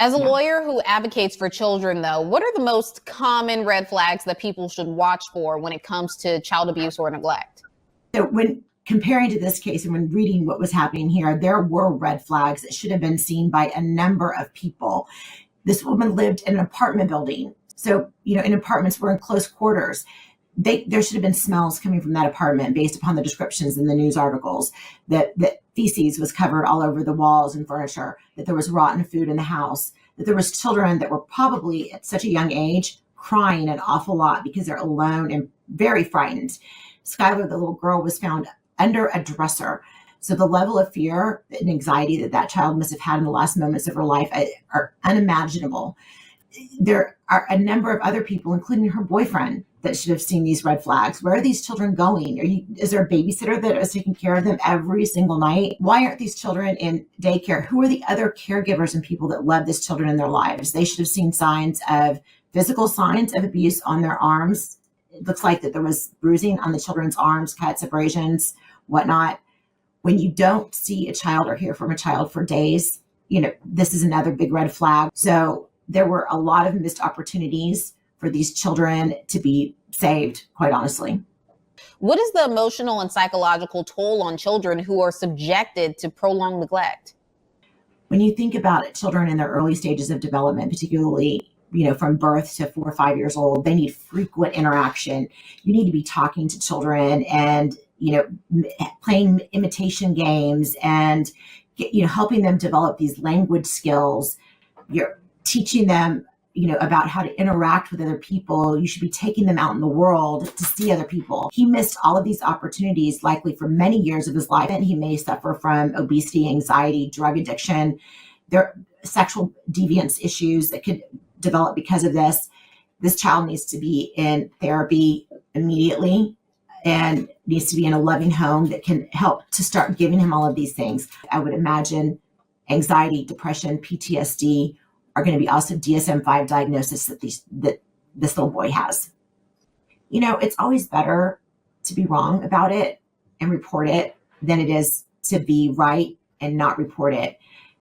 As a Yeah. lawyer who advocates for children, though, what are the most common red flags that people should watch for when it comes to child abuse or neglect? So when comparing to this case and when reading what was happening here, there were red flags that should have been seen by a number of people. This woman lived in an apartment building. So, in apartments, we're in close quarters. There should have been smells coming from that apartment based upon the descriptions in the news articles that feces was covered all over the walls and furniture, that there was rotten food in the house, that there was children that were probably at such a young age crying an awful lot because they're alone and very frightened. Skylar, the little girl, was found under a dresser. So the level of fear and anxiety that child must have had in the last moments of her life are unimaginable. There are a number of other people, including her boyfriend, that should have seen these red flags. Where are these children going? Is there a babysitter that is taking care of them every single night? Why aren't these children in daycare? Who are the other caregivers and people that love these children in their lives? They should have seen physical signs of abuse on their arms. It looks like that there was bruising on the children's arms, cuts, abrasions, whatnot. When you don't see a child or hear from a child for days, this is another big red flag. So there were a lot of missed opportunities for these children to be saved, quite honestly. What is the emotional and psychological toll on children who are subjected to prolonged neglect? When you think about it, children in their early stages of development, particularly from birth to 4 or 5 years old, they need frequent interaction. You need to be talking to children and playing imitation games and helping them develop these language skills. You're teaching them about how to interact with other people. You should be taking them out in the world to see other people. He missed all of these opportunities likely for many years of his life, and he may suffer from obesity, anxiety, drug addiction. There are sexual deviance issues that could develop because of this. This child needs to be in therapy immediately and needs to be in a loving home that can help to start giving him all of these things. I would imagine anxiety, depression, PTSD are going to be also DSM-5 diagnosis that this little boy has. It's always better to be wrong about it and report it than it is to be right and not report it.